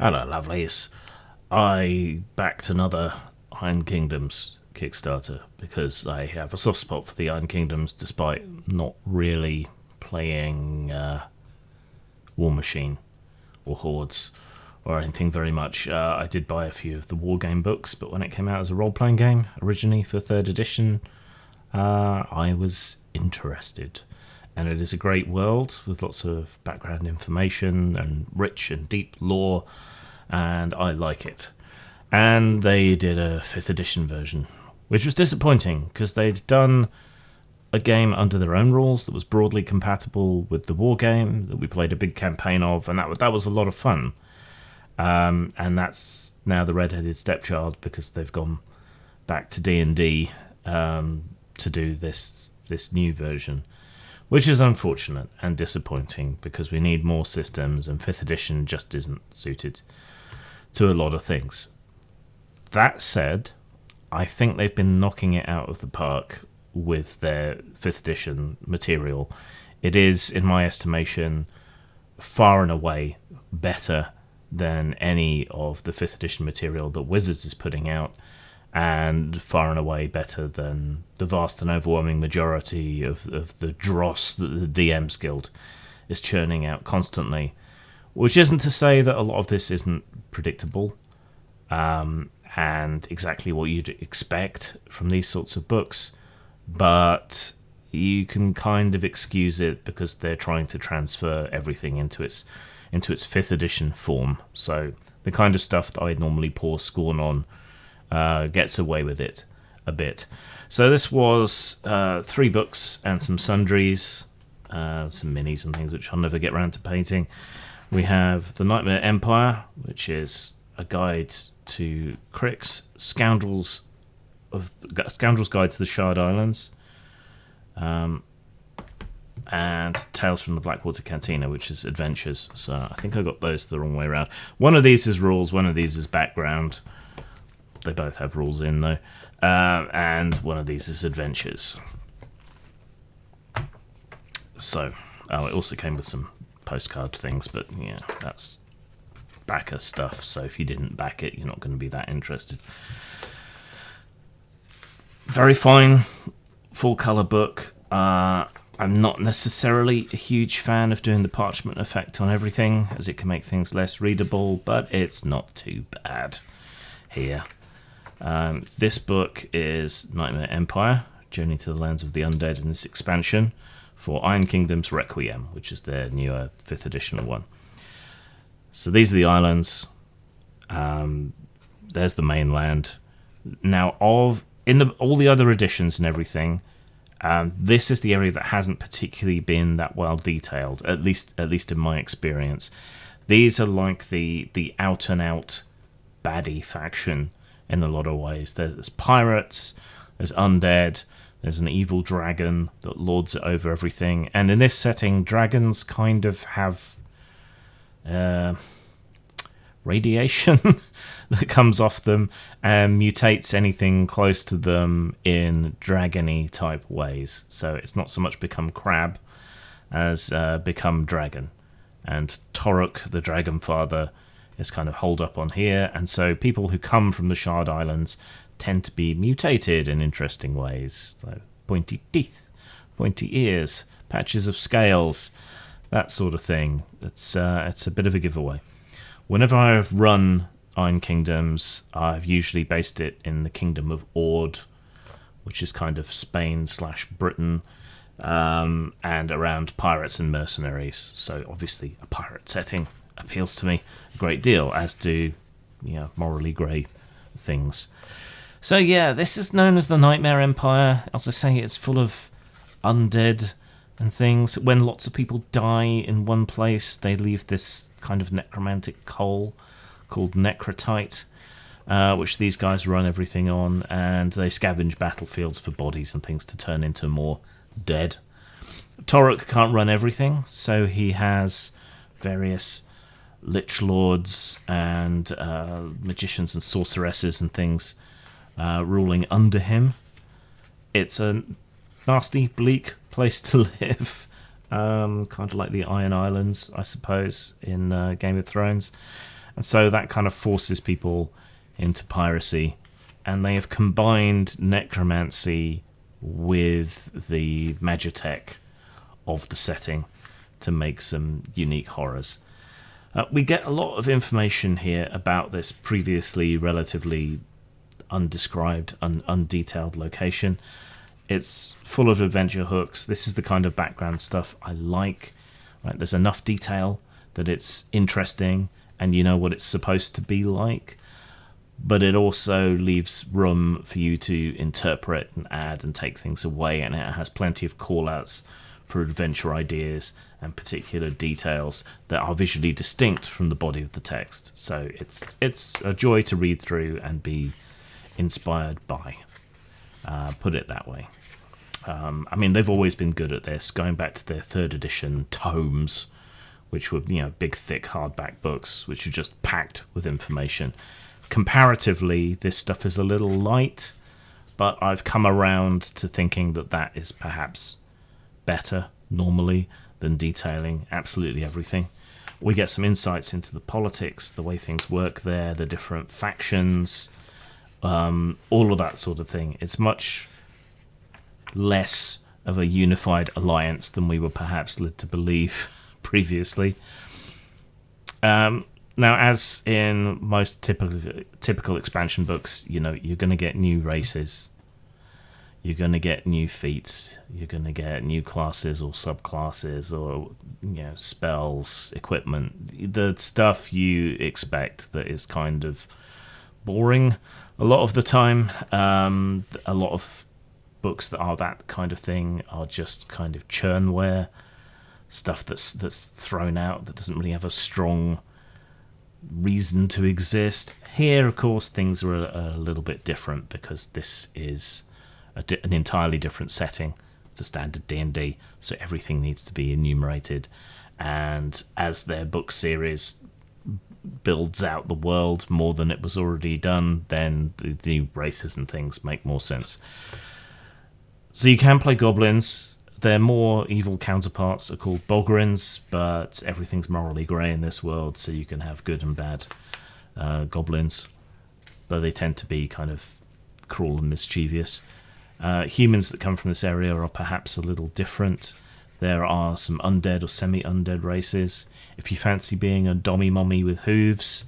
Hello, lovelies. I backed another Iron Kingdoms Kickstarter because I have a soft spot for the Iron Kingdoms despite not really playing War Machine or Hordes or anything very much. I did buy a few of the war game books, but when it came out as a role-playing game, originally for 3rd edition, I was interested. And it is a great world with lots of background information and rich and deep lore, and I like it. And they did a 5th edition version, which was disappointing because they'd done a game under their own rules that was broadly compatible with the war game that we played a big campaign of, and that was a lot of fun. And that's now the red-headed stepchild because they've gone back to D&D to do this new version, which is unfortunate and disappointing because we need more systems, and 5th edition just isn't suited to a lot of things. That said, I think they've been knocking it out of the park with their 5th edition material. It is, in my estimation, far and away better than any of the 5th edition material that Wizards is putting out, and far and away better than the vast and overwhelming majority of the dross that the DMs Guild is churning out constantly. Which isn't to say that a lot of this isn't predictable and exactly what you'd expect from these sorts of books, but you can kind of excuse it because they're trying to transfer everything into its 5th edition form. So the kind of stuff that I'd normally pour scorn on gets away with it a bit. So this was 3 books and some sundries, some minis and things which I'll never get around to painting. We have The Nightmare Empire, which is a guide to Cryx, Scoundrel's Guide to the Shard Islands, and Tales from the Blackwater Cantina, which is adventures. So I think I got those the wrong way around. One of these is rules, one of these is background. They both have rules in, though. And one of these is adventures. So, it also came with some postcard things, but yeah, that's backer stuff. So if you didn't back it, you're not going to be that interested. Very fine, full-colour book. I'm not necessarily a huge fan of doing the parchment effect on everything, as it can make things less readable, but it's not too bad here. This book is Nightmare Empire, Journey to the Lands of the Undead in this expansion for Iron Kingdom's Requiem, which is their newer 5th edition one. So these are the islands. There's the mainland. Now, all the other editions and everything, this is the area that hasn't particularly been that well detailed, at least in my experience. These are like the out and out baddie faction in a lot of ways. There's pirates, there's undead, there's an evil dragon that lords it over everything. And in this setting, dragons kind of have radiation that comes off them and mutates anything close to them in dragony type ways. So it's not so much become crab as become dragon. And Toruk, the dragon father, is kind of holed up on here, and so people who come from the Shard Islands tend to be mutated in interesting ways. So pointy teeth, pointy ears, patches of scales, that sort of thing. It's a bit of a giveaway. Whenever I've run Iron Kingdoms, I've usually based it in the Kingdom of Ord, which is kind of Spain/Britain, and around pirates and mercenaries. So obviously a pirate setting appeals to me a great deal, as do morally grey things. So yeah, this is known as the Nightmare Empire. As I say, it's full of undead and things. When lots of people die in one place, they leave this kind of necromantic coal called necrotite, which these guys run everything on, and they scavenge battlefields for bodies and things to turn into more dead. Toruk can't run everything, so he has various lich lords and magicians and sorceresses and things ruling under him. It's a nasty, bleak place to live, kind of like the Iron Islands, I suppose, in Game of Thrones. And so that kind of forces people into piracy. And they have combined necromancy with the magitech of the setting to make some unique horrors. We get a lot of information here about this previously relatively undescribed, undetailed location. It's full of adventure hooks. This is the kind of background stuff I like. Right? There's enough detail that it's interesting and you know what it's supposed to be like. But it also leaves room for you to interpret and add and take things away, and it has plenty of call-outs for adventure ideas and particular details that are visually distinct from the body of the text. So it's a joy to read through and be inspired by. Put it that way. I mean, they've always been good at this, going back to their 3rd edition tomes, which were, big, thick hardback books, which are just packed with information. Comparatively, this stuff is a little light, but I've come around to thinking that is perhaps better normally than detailing absolutely everything. We get some insights into the politics, the way things work there, the different factions, all of that sort of thing. It's much less of a unified alliance than we were perhaps led to believe previously. Now, as in most typical expansion books, you're going to get new races. You're going to get new feats. You're going to get new classes or subclasses or, spells, equipment. The stuff you expect that is kind of boring a lot of the time. A lot of books that are that kind of thing are just kind of churnware. Stuff that's thrown out that doesn't really have a strong reason to exist. Here, of course, things are a little bit different because this is an entirely different setting. It's a standard D&D, so everything needs to be enumerated. And as their book series builds out the world more than it was already done, then the new races and things make more sense. So you can play goblins. Their more evil counterparts are called bogrins, but everything's morally grey in this world, so you can have good and bad goblins. But they tend to be kind of cruel and mischievous. Humans that come from this area are perhaps a little different. There are some undead or semi-undead races. If you fancy being a dommy-mommy with hooves,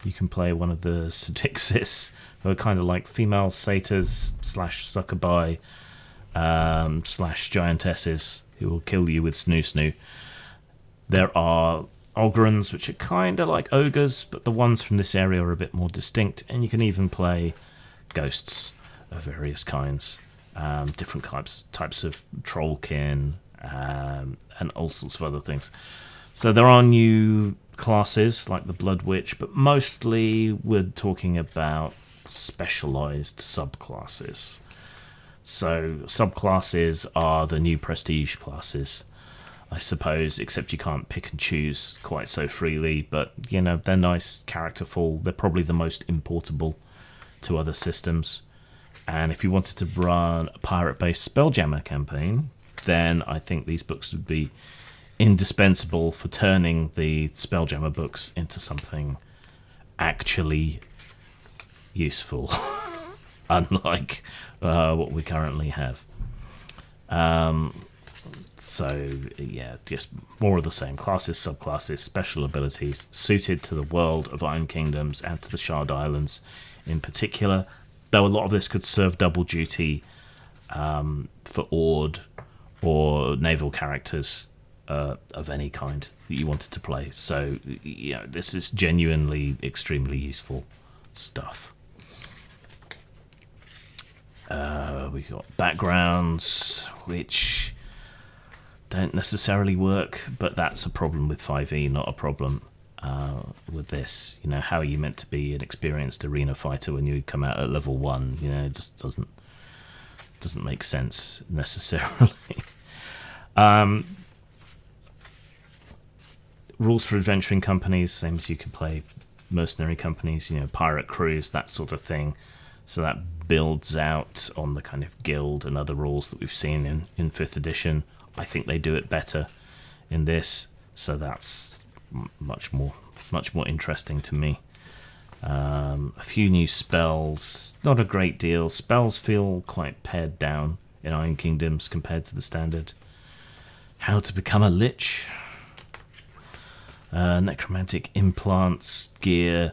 you can play one of the Sadixis, who are kind of like female satyrs / succubi / giantesses who will kill you with snoo. There are ogrons, which are kind of like ogres, but the ones from this area are a bit more distinct, and you can even play ghosts of various kinds, different types of trollkin, and all sorts of other things. So there are new classes like the Blood Witch, but mostly we're talking about specialized subclasses. So subclasses are the new prestige classes, I suppose, except you can't pick and choose quite so freely, but they're nice, characterful. They're probably the most importable to other systems. And if you wanted to run a pirate-based Spelljammer campaign, then I think these books would be indispensable for turning the Spelljammer books into something actually useful, unlike what we currently have. So, yeah, just more of the same. Classes, subclasses, special abilities, suited to the world of Iron Kingdoms and to the Shard Islands in particular, though a lot of this could serve double duty for Ord or naval characters of any kind that you wanted to play. So, this is genuinely extremely useful stuff. We got backgrounds, which don't necessarily work, but that's a problem with 5e, not a problem with this. How are you meant to be an experienced arena fighter when you come out at level 1? It just doesn't make sense necessarily. Rules for adventuring companies, same as you can play mercenary companies, pirate crews, that sort of thing. So that builds out on the kind of guild and other rules that we've seen in 5th edition. I think they do it better in this, so that's much more interesting to me. A few new spells, not a great deal. Spells feel quite pared down in Iron Kingdoms compared to the standard. How to become a lich, necromantic implants, gear,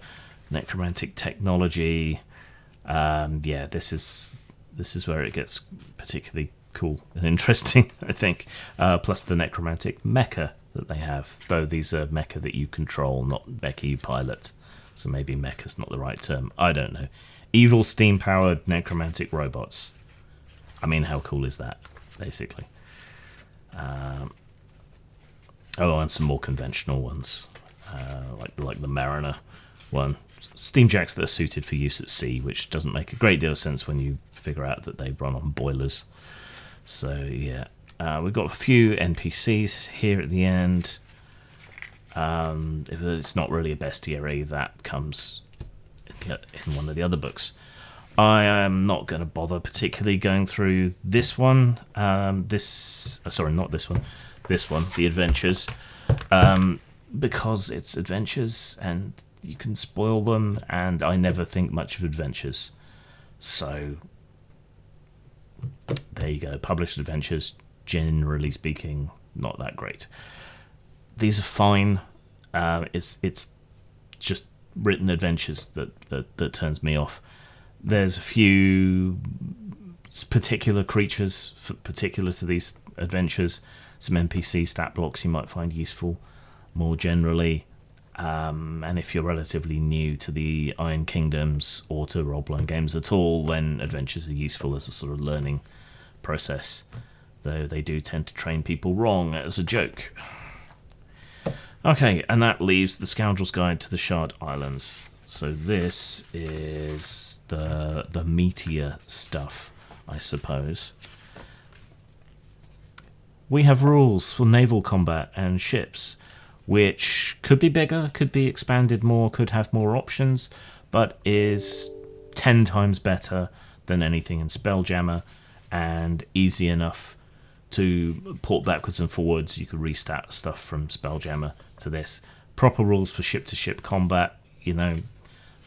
necromantic technology. Yeah, this is where it gets particularly cool and interesting, I think. Plus the necromantic mecha that they have, though these are mecha that you control, not mecha you pilot. So maybe mecha's not the right term. I don't know. Evil steam-powered necromantic robots. I mean, how cool is that, basically? And some more conventional ones, like the Mariner one. Steamjacks that are suited for use at sea, which doesn't make a great deal of sense when you figure out that they run on boilers. So, yeah. We've got a few NPCs here at the end. It's not really a bestiary, that comes in one of the other books. I am not going to bother particularly going through this one. This one, the adventures, because it's adventures and you can spoil them, and I never think much of adventures. So there you go. Published adventures, generally speaking, not that great. These are fine. It's just written adventures that turns me off. There's a few particular creatures particular to these adventures, some NPC stat blocks you might find useful more generally. And if you're relatively new to the Iron Kingdoms or to role-playing games at all, then adventures are useful as a sort of learning process, though they do tend to train people wrong as a joke. Okay, and that leaves the Scoundrel's Guide to the Shard Islands. So this is the meatier stuff, I suppose. We have rules for naval combat and ships, which could be bigger, could be expanded more, could have more options, but is 10 times better than anything in Spelljammer, and easy enough to port backwards and forwards. You could restat stuff from Spelljammer to this. Proper rules for ship-to-ship combat,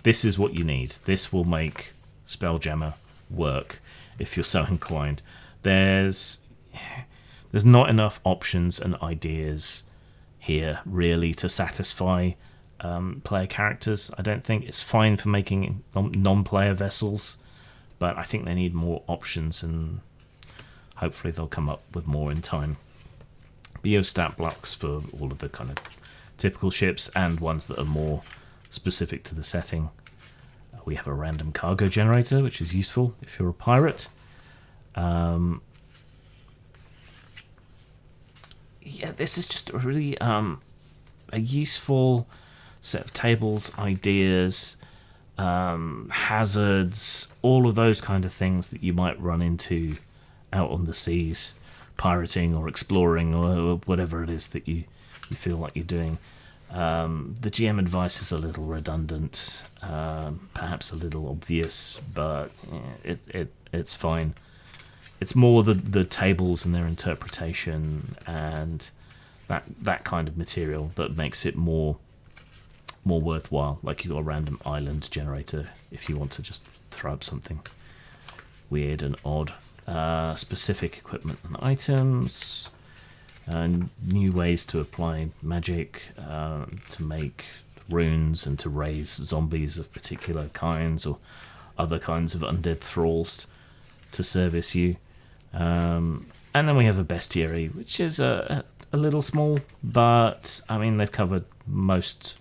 this is what you need. This will make Spelljammer work if you're so inclined. There's not enough options and ideas here really to satisfy player characters. I don't think it's fine for making non-player vessels, but I think they need more options, and hopefully they'll come up with more in time. Biostat blocks for all of the kind of typical ships and ones that are more specific to the setting. We have a random cargo generator, which is useful if you're a pirate. Yeah, this is just really a useful set of tables, ideas, hazards, all of those kind of things that you might run into out on the seas, pirating or exploring or whatever it is that you feel like you're doing. The GM advice is a little redundant, perhaps a little obvious, but it's fine. It's more the tables and their interpretation and that kind of material that makes it more worthwhile. Like you've got a random island generator if you want to just throw up something weird and odd. Specific equipment and items. New ways to apply magic, to make runes and to raise zombies of particular kinds or other kinds of undead thralls to service you. And then we have a bestiary, which is a little small, but I mean they've covered most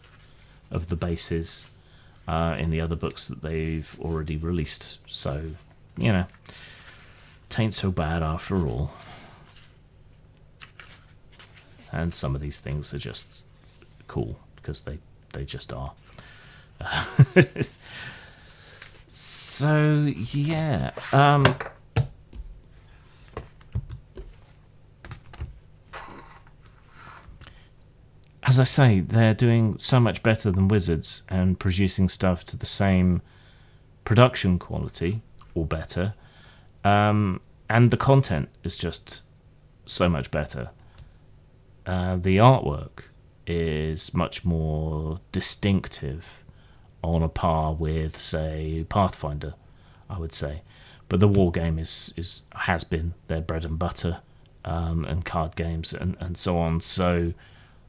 of the bases in the other books that they've already released, so tain't so bad after all. And some of these things are just cool because they just are. So yeah, as I say, they're doing so much better than Wizards and producing stuff to the same production quality or better, and the content is just so much better. The artwork is much more distinctive, on a par with, say, Pathfinder, I would say. But the war game has been their bread and butter, and card games and so on. So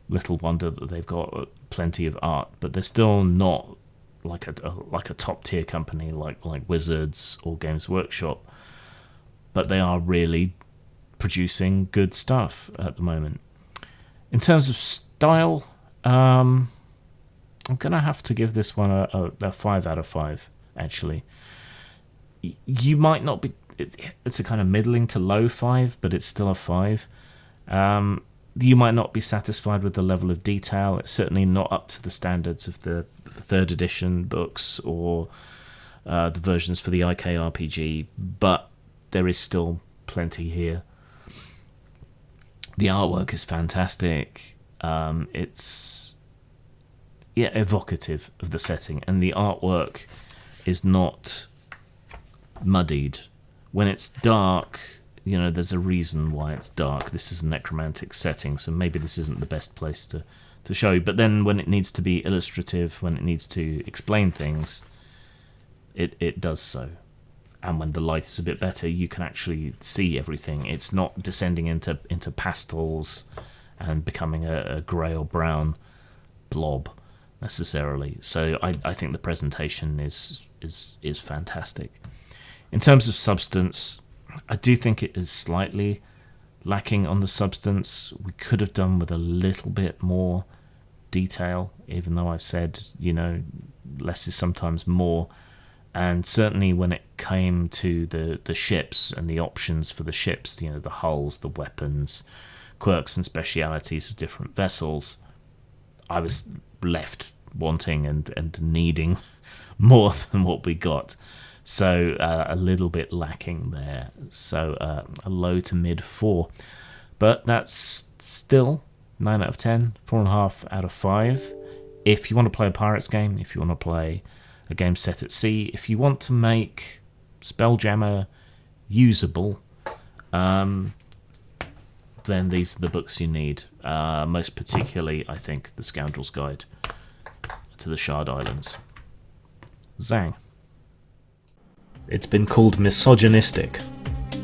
little wonder that they've got plenty of art, but they're still not like a top tier company like Wizards or Games Workshop. But they are really producing good stuff at the moment. In terms of style, I'm gonna have to give this one a 5 out of 5. Actually, you might not be. It's a kind of middling to low 5, but it's still a 5. You might not be satisfied with the level of detail. It's certainly not up to the standards of the 3rd edition books or the versions for the IKRPG, but there is still plenty here. The artwork is fantastic. It's evocative of the setting, and the artwork is not muddied. When it's dark, there's a reason why it's dark. This is a necromantic setting, so maybe this isn't the best place to show. But then when it needs to be illustrative, when it needs to explain things, it does so. And when the light is a bit better, you can actually see everything. It's not descending into pastels and becoming a grey or brown blob necessarily. So I think the presentation is fantastic. In terms of substance, I do think it is slightly lacking on the substance. We could have done with a little bit more detail, even though I've said, less is sometimes more. And certainly when it came to the ships and the options for the ships, the hulls, the weapons, quirks and specialities of different vessels, I was left wanting and needing more than what we got. So a little bit lacking there. So a low to mid 4. But that's still 9 out of 10, 4.5 out of 5. If you want to play a Pirates game, if you want to play a game set at sea, if you want to make Spelljammer usable, then these are the books you need. Most particularly, I think, The Scoundrel's Guide to the Shard Islands. Zang. It's been called misogynistic,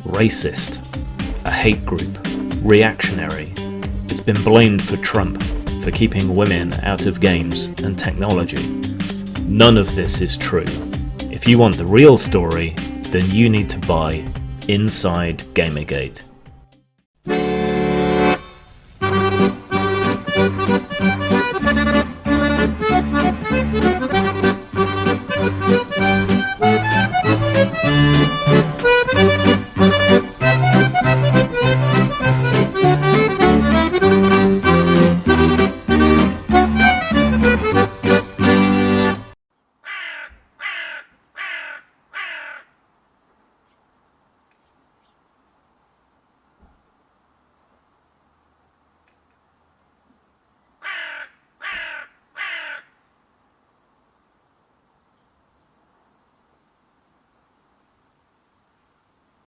racist, a hate group, reactionary. It's been blamed for Trump, for keeping women out of games and technology. None of this is true. If you want the real story, then you need to buy Inside Gamergate.